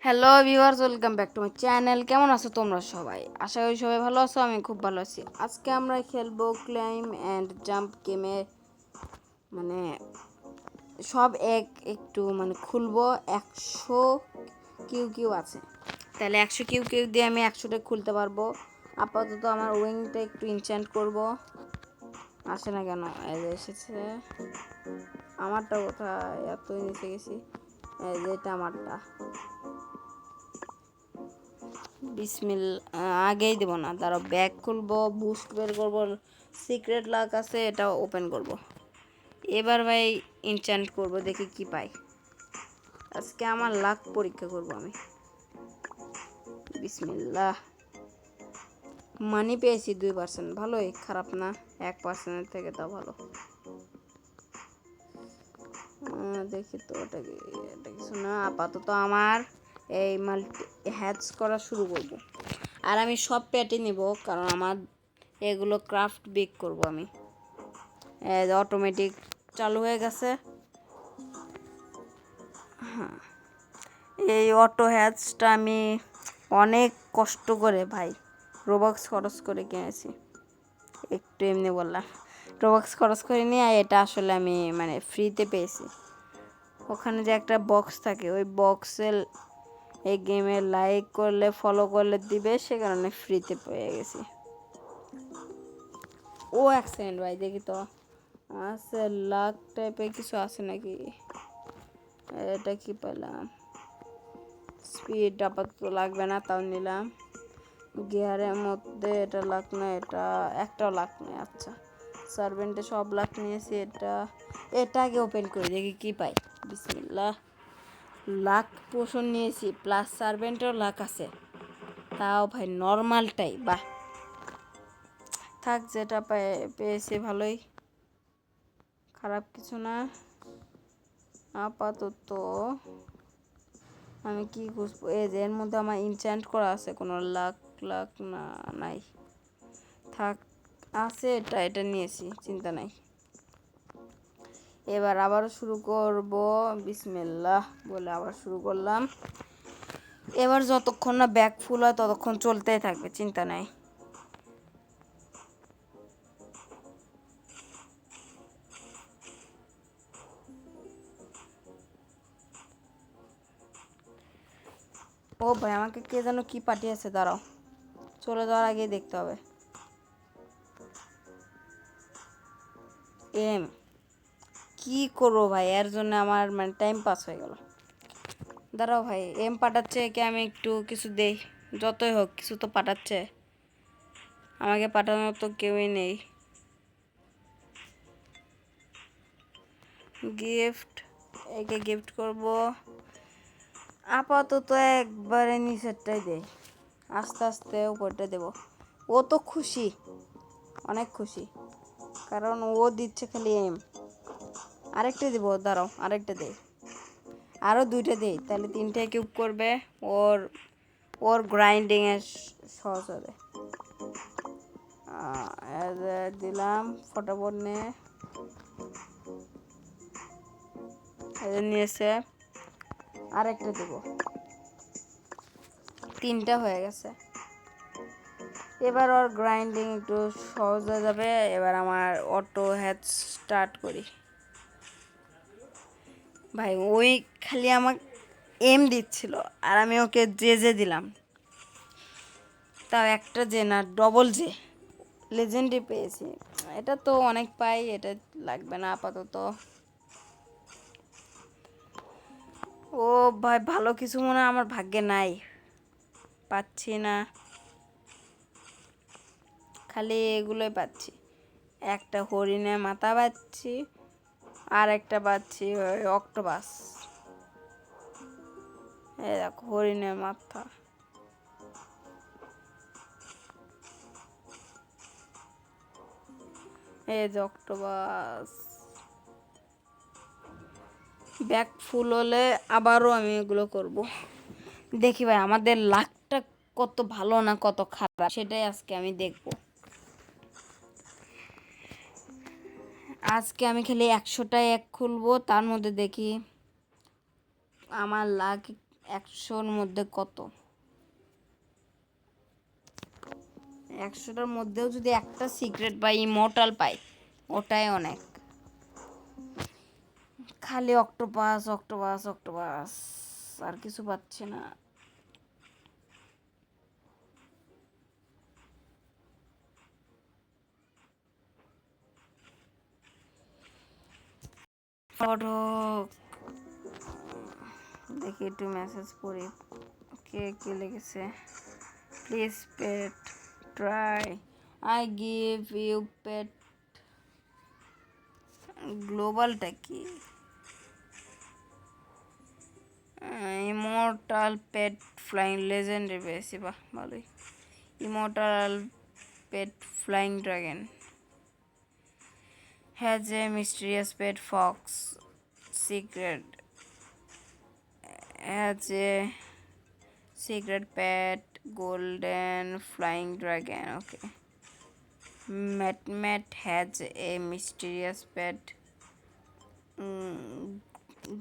Hello viewers, welcome back to my channel. কেমন আছো তোমরা সবাই? আশা করি সবাই ভালো আছো। আমি খুব ভালো আছি। আজকে আমরা খেলবো ক্লাইম অ্যান্ড জাম্প গেমে, মানে সব একটু খুলবো। 100 কিউ আছে, তাহলে 100 কিউ দিয়ে আমি 100টা খুলতে পারবো। আপাতত আমার উইংটা একটু ইনচ্যান্ট করব। আসে না কেন? এই যে এসেছে। আমারটা কোথায়? এতই নিচে গেছি। এই যে এটা আমারটা। আগেই দেবো না, তারও ব্যাগ খুলবো, বুস্ট বের করবো, সিক্রেট লাক আছে এটা ওপেন করব। এবার ভাই ইনচ্যান্ট করব, দেখি কি পাই। আজকে আমার লাক পরীক্ষা করব আমি। বিসমিল্লাহ। মানি পেয়েছি 2%, ভালোই, খারাপ না। 1%-এর থেকে তা ভালো। দেখি তো এটা কিছু না। আপাতত আমার এই মাল্টি হ্যাচ করা শুরু করব। আর আমি সব প্যাটে নিব, কারণ আমার এগুলো ক্রাফট বেক করব আমি। অটোমেটিক চালু হয়ে গেছে। হ্যাঁ, এই অটো হ্যাচটা আমি অনেক কষ্ট করে ভাই রোবক্স খরচ করে কিনেছি। একটু এমনি বললাম, রোবক্স খরচ করে নিয়ে এটা আসলে আমি ফ্রিতে পেয়েছি। ওখানে যে একটা বক্স থাকে, ওই বক্সে এই গেমে লাইক করলে ফলো করলে দিবে, সে কারণে ফ্রিতে পেয়ে গেছি। ও এক সেকেন্ড ভাই, দেখি তো আছে লাক টাইপের কিছু আছে নাকি। এটা কি পেলাম? স্পিড আপাতত লাগবে না, তাও নিলাম। গিয়ারের মধ্যে এটা লাক না, এটা একটাও লাক নেই। আচ্ছা, সার্ভেন্টে সব লাক নিয়েছি। এটা আগে ওপেন করে দেখি কি পাই। বিসমিল্লাহ। লাক পোষণ নিয়েছি, প্লাস সার্ভেন্টেও লাক আছে, তাও ভাই নর্মালটাই। বাহ, থাক, যেটা পেয়েছি ভালোই, খারাপ কিছু না। আপাতত আমি কি খুঁজবো? এই যে এর মধ্যে আমার ইনচ্যান্ট করা আছে, কোনো লাক লাক না, নাই। থাক, আছে, এটা নিয়েছি, চিন্তা নাই। এবার আবারও শুরু করব। বিসমিল্লাহ বলে আবার শুরু করলাম। এবার যতক্ষণ না ব্যাগ ফুল হয় ততক্ষণ চলতেই থাকবে, চিন্তা নাই। ও ভাই, আমাকে কে যেন কি পাঠিয়েছে, দাঁড়াও, চলে যাওয়ার আগেই দেখতে হবে। এম কি করবো ভাই, এর জন্য আমার টাইম পাস হয়ে গেল। দাঁড়াও ভাই, এম পাঠাচ্ছে, কি আমি একটু কিছু দেই। যতই হোক কিছু তো পাঠাচ্ছে, আমাকে পাঠানোর তো কেউই নেই। গিফট, একে গিফট করব। আপাতত একবারে নিচেরটাই দেই, আস্তে আস্তে উপরটা দেব। ও তো খুশি, অনেক খুশি, কারণ ও দিচ্ছে খালি এম। আরেকটা দিব, দাঁড়াও, আরেকটা দেই, আরও 2টা দেই, তাহলে 3টে কিউব করবে। ওর ওর গ্রাইন্ডিংয়ের সহজ হবে। দিলাম, ফটাফট নিয়েছে। আরেকটা দেব, 3টা হয়ে গেছে। এবার ওর গ্রাইন্ডিং একটু সহজ হয়ে যাবে। এবার আমার অটো হ্যাচ স্টার্ট করি। ভাই ওই খালি আমাকে এম দিচ্ছিল, আর আমি ওকে যে দিলাম, তাও একটা যে না, ডবল যে লেজেন্ডই পেয়েছি। এটা তো অনেক পাই, এটা লাগবে না আপাতত। ও ভাই, ভালো কিছু মনে হয় আমার ভাগ্যে নাই, পাচ্ছি না, খালি এগুলোই পাচ্ছি। একটা হরিণের মাথা পাচ্ছি, আর একটা পাচ্ছি ওই অক্টোপাস। এই দেখো, হরিণের মাথা। এই যে অক্টোপাস। ব্যাগ ফুল হলে আবারও আমি এগুলো করব। দেখি ভাই আমাদের লাকটা কত ভালো না কত খারাপ, সেটাই আজকে আমি দেখব। আজকে আমি খালি 100টায় এক খুলবো, তার মধ্যে দেখি আমার লাক 100-র মধ্যে কত? 100টার মধ্যেও যদি একটা সিক্রেট বা ইমর্টাল পাই, ওটাই অনেক। খালি অক্টোপাস অক্টোপাস অক্টোপাস, আর কিছু পাচ্ছি না। ফটো দেখি, একটু মেসেজ পড়ি। কে কে লিখেছে? Please pet try, I give you pet. গ্লোবালটা কি? ইমর্টাল পেট ফ্লাইং লেজেন্ডারি পেয়েছি, বাহ ভালোই। Immortal pet flying dragon, has a mysterious pet fox, secret, has a secret pet golden flying dragon. Okay. Matt has a mysterious pet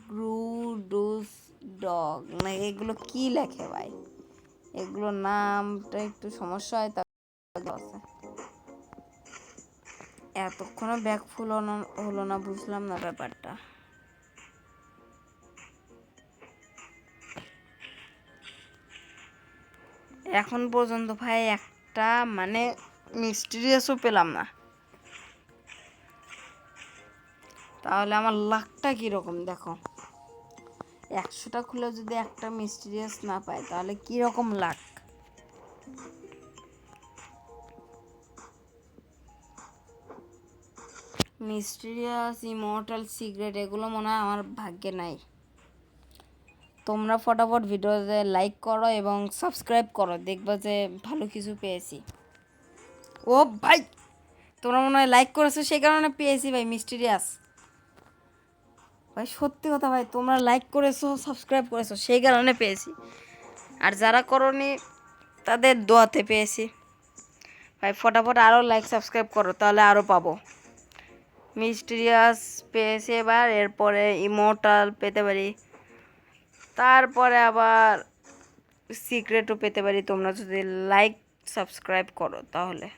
Grudos dog. না এগুলো কি লেখে ভাই? এগুলো নামটা একটু সমস্যা হয়। তা আছে এতক্ষণে ব্যাগ ফুল হলো না, বুঝলাম না ব্যাপারটা। এখন পর্যন্ত ভাই একটা মানে মিস্টিরিয়াসও পেলাম না। তাহলে আমার লাকটা কীরকম দেখো, 100টা খুলে যদি একটা মিস্টিরিয়াস না পাই তাহলে কীরকম লাক। মিস্টিরিয়াস, ইমর্টাল, সিক্রেট এগুলো মনে হয় আমার ভাগ্যে নাই। তোমরা ফটাফট ভিডিওতে লাইক করো এবং সাবস্ক্রাইব করো, দেখবা যে ভালো কিছু পেয়েছি। ও ভাই, তোমরা মনে হয় লাইক করেছো সেই কারণে পেয়েছি ভাই মিস্টিরিয়াস। ভাই সত্যি কথা ভাই, তোমরা লাইক করেছো, সাবস্ক্রাইব করেছো সেই কারণে পেয়েছি। আর যারা করোনি তাদের দোয়াতে পেয়েছি। ভাই ফটাফট আরও লাইক সাবস্ক্রাইব করো, তাহলে আরও পাবো। মিস্টিরিয়াস পেয়েছি এবার, এরপরে ইমর্টাল পেতে পারি, তারপরে আবার সিক্রেটও পেতে পারি, তোমরা যদি লাইক সাবস্ক্রাইব করো তাহলে।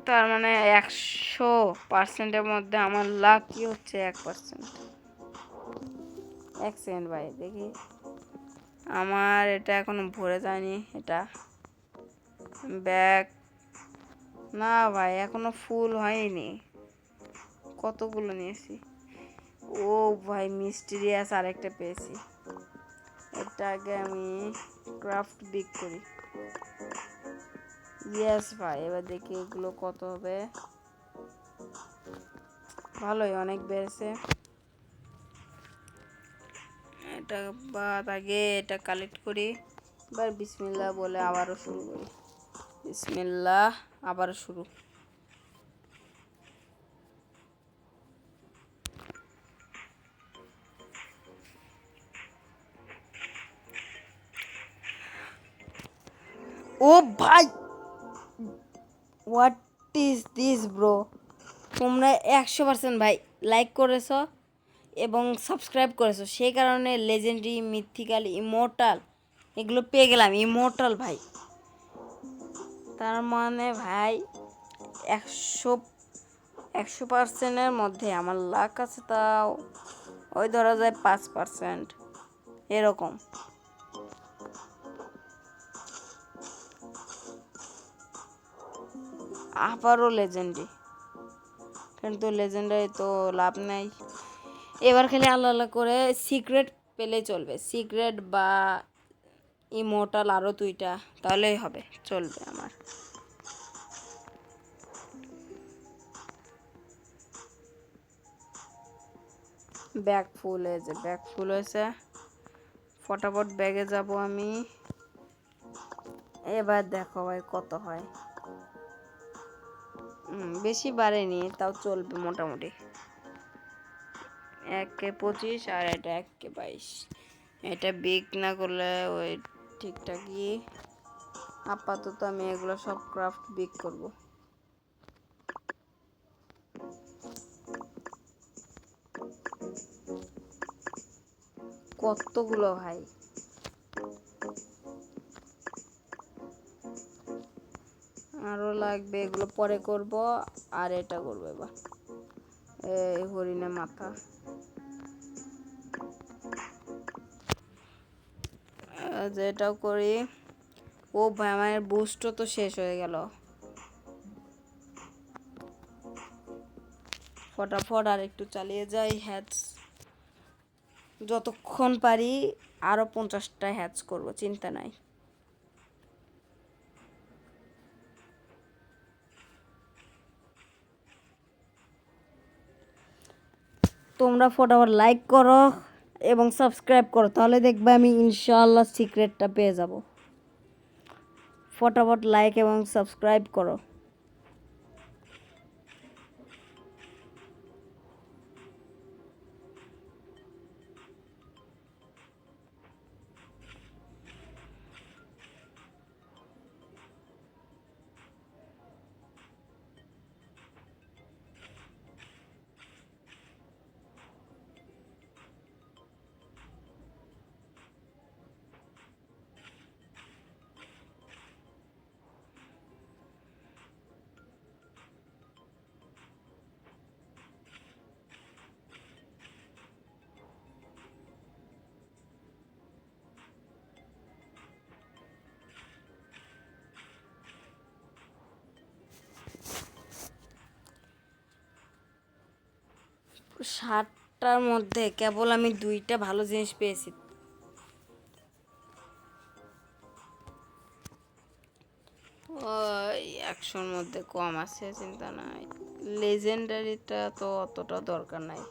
তার মানে 100%-এর মধ্যে আমার লাক কি হচ্ছে 1%। 1 সেকেন্ড ভাই দেখি, আমার এটা এখনো ভরে যায়নি। এটা ব্যাগ না ভাই, এখনো ফুল হয়নি। কতগুলো নিয়েছি। ও ভাই মিস্টিরিয়াস আরেকটা পেয়েছি। এটা আগে আমি ক্রাফট বিক করি। ইয়েস ভাই, এবার দেখি এগুলো কত হবে। ভালোই, অনেক বেড়েছে। এটা বাদ আগে এটা কালেক্ট করি। এবার বিসমিল্লাহ বলে আবারও শুরু করি। বিসমিল্লাহ, আবারও শুরু। ও ভাই, হোয়াট ইজ দিস ব্রো? তোমরা 100% ভাই লাইক করেছো এবং সাবস্ক্রাইব করেছো, সেই কারণে লেজেন্ডারি, মিথিক্যাল, ইমর্টাল এগুলো পেয়ে গেলাম। ইমর্টাল ভাই, তার মানে ভাই 100%-এর মধ্যে আমার লাক আছে, তাও ওই ধরা যায় 5% এরকম। আবারও লেজেন্ডারি, কিন্তু লেজেন্ডারি তো লাভ নাই। এবার খালি আল্লাহ আল্লাহ করে সিক্রেট পেলে চলবে, সিক্রেট বা ইমর্টাল আরও 2টা, তাহলেই হবে, চলবে আমার। ব্যাগ ফুল হয়েছে, ব্যাগ ফুল হয়েছে, ফটাফট ব্যাগে যাব আমি। এবার দেখো ভাই কত হয়। বেশি বাড়েনি, তাও চলবে মোটামুটি। 1 কে 25 আর এটা 1 কে 22। এটা বিক না করলে ওই ঠিকঠাকই। আপাতত আমি এগুলো সব ক্রাফট বিক করব। কতগুলো ভাই, আরো লাগবে, এগুলো পরে করব। আর এটা করবো এবার, এই হরিণের মাথা। যেটাও করি। ও ভাই আমার বুস্টও তো শেষ হয়ে গেল। ফটাফট আর একটু চালিয়ে যাই হ্যাচ, যতক্ষণ পারি আরো 50টা হ্যাচ করব, চিন্তা নাই। তোমরা ফটাফট লাইক করো এবং সাবস্ক্রাইব করো, তাহলে দেখবে আমি ইনশাআল্লাহ সিক্রেটটা পেয়ে যাব। ফটাফট লাইক এবং সাবস্ক্রাইব করো। ষাটটার মধ্যে কেবল আমি 2টা ভালো জিনিস পেয়েছি। ওই 100-র মধ্যে কম আছে, চিন্তা নাই। লেজেন্ডারিটা তো অতটা দরকার নাই।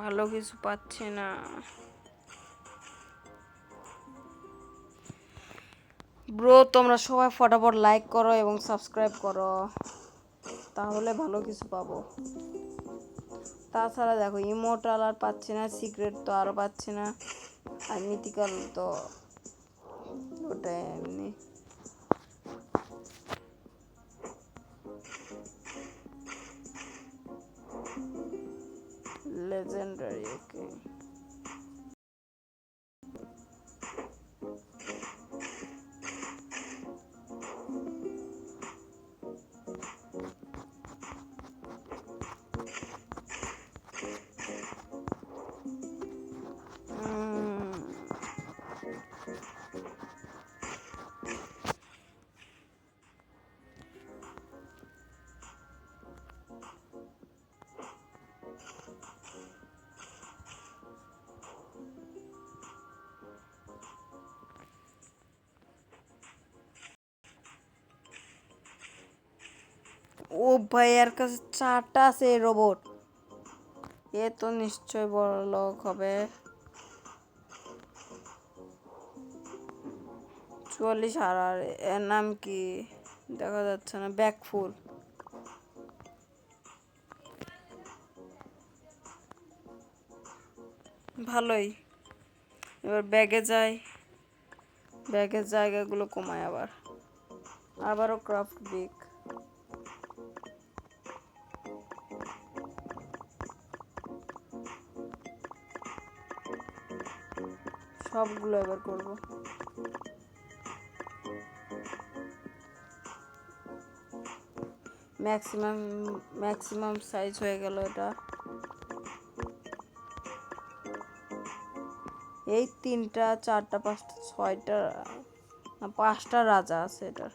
ভালো কিছু পাচ্ছি না। ব্রো তোমরা সবাই ফটাফট লাইক করো এবং সাবস্ক্রাইব করো, তাহলে ভালো কিছু পাবো। তাছাড়া দেখো ইমোর্টাল আর পাচ্ছি না, সিক্রেট তো আরও পাচ্ছি না, আর মিথিক্যাল তো ওটা এমনি। লেজেন্ডারি ওকে। ও ভাই এর কাছে 4টা আছে রোবট, এ তো নিশ্চয় বড় লোক হবে। 44 আর এর নাম কি দেখা যাচ্ছে না, ব্যাকফুল। ভালোই। এবার ব্যাগে যাই, ব্যাগের জায়গাগুলো কমায়, আবারও ক্রাফট বিক। সবগুলো এবার করব। ম্যাক্সিমাম সাইজ হয়ে গেল এটা। এই 3টা 4টা 5টা 6টা 5টা রাজা আছে এটার।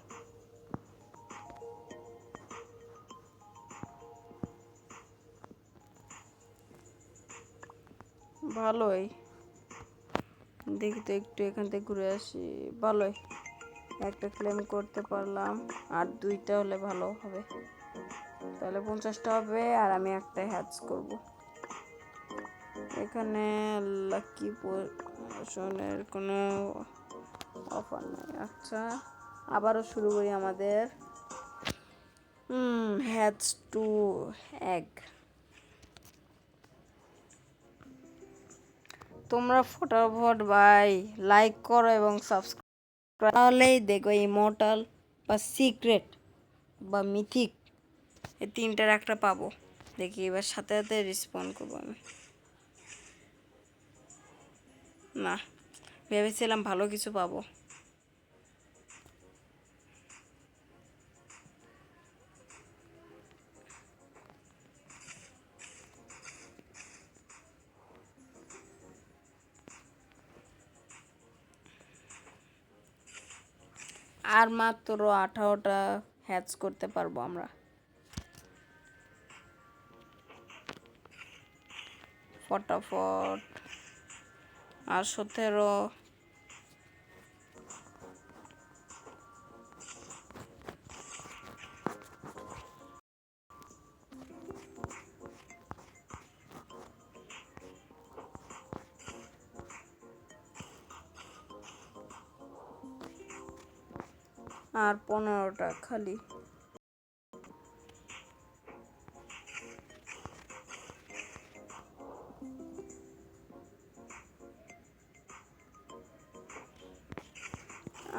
ভালোই, দেখি তো একটু এখান থেকে ঘুরে আসি। ভালোই, একটা ক্লেম করতে পারলাম, আর 2টা হলে ভালো হবে, তাহলে 50টা হবে, আর আমি একটা হ্যাচ করব। এখানে লাকি পোশনের কোনো অফার নেই। আচ্ছা আবারও শুরু করি আমাদের হ্যাজ টু এগ। তোমরা ফটাফট ভাই লাইক করো এবং সাবস্ক্রাইব, তাহলেই দেখো ইমর্টাল বা সিক্রেট বা মিথিক এই তিনটার একটা পাবো। দেখি এবার সাথে সাথে রেসপন্ড করবো আমি। না, ভেবেছিলাম ভালো কিছু পাবো। আর মাত্র 18টা হ্যাচ করতে পারবো আমরা। ফটাফট। আর 17। আর 15টা খালি।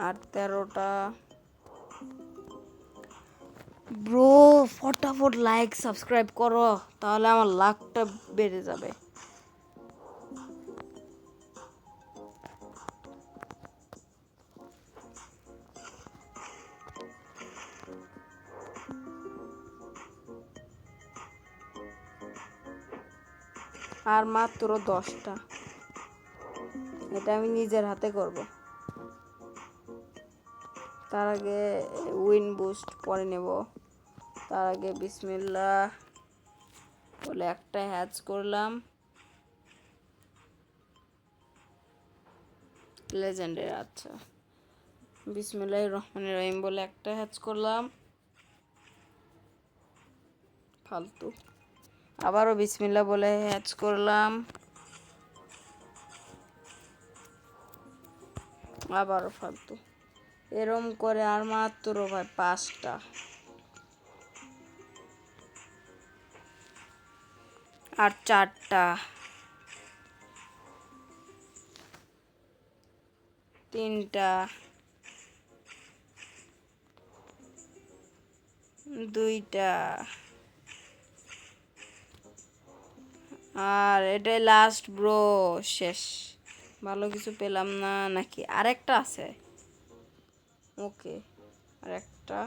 আর 13টা। ব্রো ফটাফট লাইক সাবস্ক্রাইব করো, তাহলে আমার লাকটা বেড়ে যাবে। আর মাত্র 10টা। এটা আমি নিজের হাতে করব। তার আগে উইন বুস্ট পরে নেব। তার আগে বিসমিল্লাহ বলে একটা হ্যাচ করলাম লেজেন্ডের। আচ্ছা, বিসমিল্লাহির রহমানির রহিম বলে একটা হ্যাচ করলাম ফালতু। আবারও বিসমিল্লাহ বলে হ্যাচ করলাম, আবারও ফালতু। এরম করে আর মাত্র ভাই 5টা। আর 4টা। 3টা। 2টা। আর এটাই লাস্ট ব্রো, শেষ। ভালো কিছু পেলাম না নাকি? আরেকটা আছে। ওকে, আরেকটা।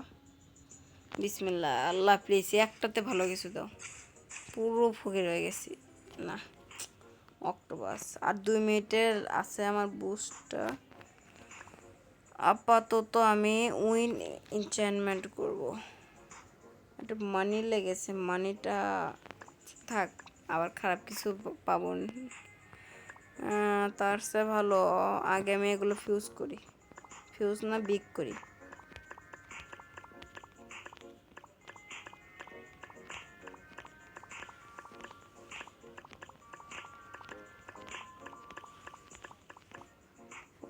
বিসমিল্লাহ, আল্লাহ প্লিজ একটাতে ভালো কিছু দাও। পুরো ফকির হয়ে গেছি। না, অক্টোপাস। আর 2 মিনিটের আছে আমার বুস্টটা। আপাতত আমি উইন এনচ্যান্টমেন্ট করব। একটু মানি লেগেছে, মানিটা থাক, আবার খারাপ কিছু পাবো না। তার চেয়ে ভালো আগে আমি এগুলো ফিউজ করি, ফিউজ না বিক করি।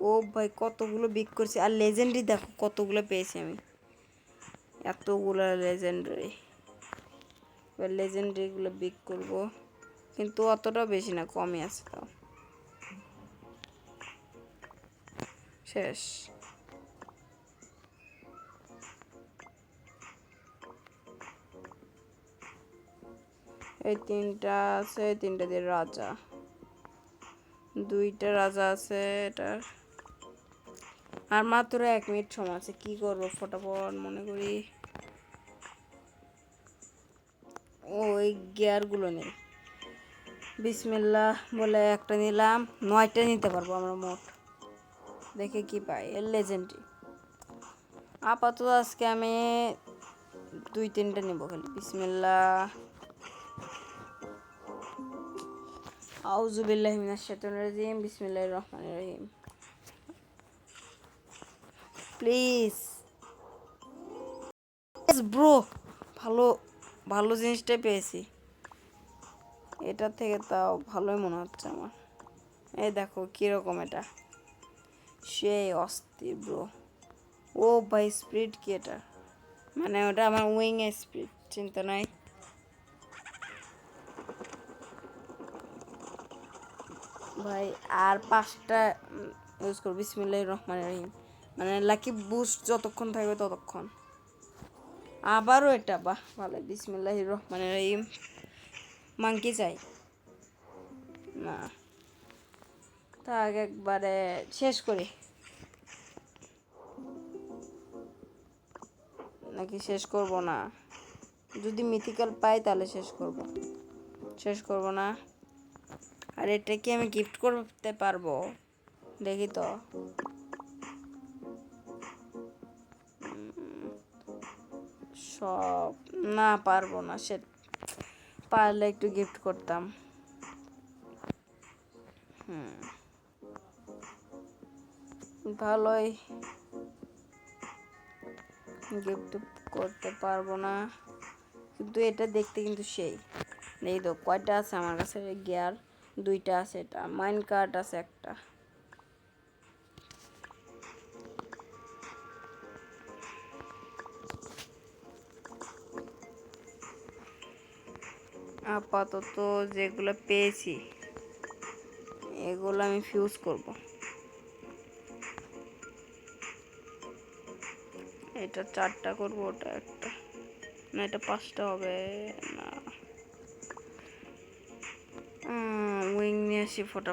ও ভাই কতগুলো বিক করছি। আর লেজেন্ডারি দেখো কতগুলো পেয়েছি আমি, এতগুলো লেজেন্ডারি। এবার লেজেন্ডারিগুলো বিক করব, কিন্তু অতটাও বেশি না, কমই আছে তাও। শেষ। এই 3টা আছে, 3টা দিয়ে রাজা। 2টা রাজা আছে এটার। আর মাত্র 1 মিনিট সময় আছে, কি করবো ফটাফট মনে করি। ওই গিয়ারগুলো নেই। বিসমিল্লাহ বলে একটা নিলাম, 9টা নিতে পারবো আমরা মোট। দেখে কি পাই, এর লেজেন্ডারি। আপাতত আজকে আমি 2-3টা নিব খালি। বিসমিল্লাহ, আউযু বিল্লাহি মিনাশ শাইতানির রাজিম, বিসমিল্লাহির রহমানির রহিম। প্লিজ ব্রো, ভালো ভালো জিনিসটাই পেয়েছি। এটা থেকে তাও ভালোই মনে হচ্ছে আমার। এই দেখো কীরকম, এটা সেই অস্থির ব্রো। ও ভাই স্পিড কি এটা? মানে ওটা আমার উইং এর স্পিড, চিন্তা নাই। ভাই আর 5টা ইউজ করব। বিসমিল্লাহির রহমানির রহিম। মানে লাকি বুস্ট যতক্ষণ থাকবে ততক্ষণ। আবারও এটা, বাহ ভালো। বিসমিল্লাহির রহমানির রহিম। মাংকি চাই না, তা আগে একবারে শেষ করি, নাকি শেষ করব না? যদি মিথিক্যাল পাই তাহলে শেষ করব না। আর এটা কি আমি গিফট করতে পারবো? দেখি তো। সব না, পারবো না। সে পারলে একটু গিফট করতাম। ভালোই, গিফট করতে পারবো না, কিন্তু এটা দেখতে কিন্তু সেই। এই তো কয়টা আছে আমার কাছে? গিয়ার 2টা আছে, এটা মাইন কার্ট আছে একটা। আপাতত যেগুলো পেয়েছি এগুলো আমি ফিউজ করব। এটা 4টা করব, ওটা একটা, না এটা 5টা হবে না। উইং নিয়ে আসি ফটো।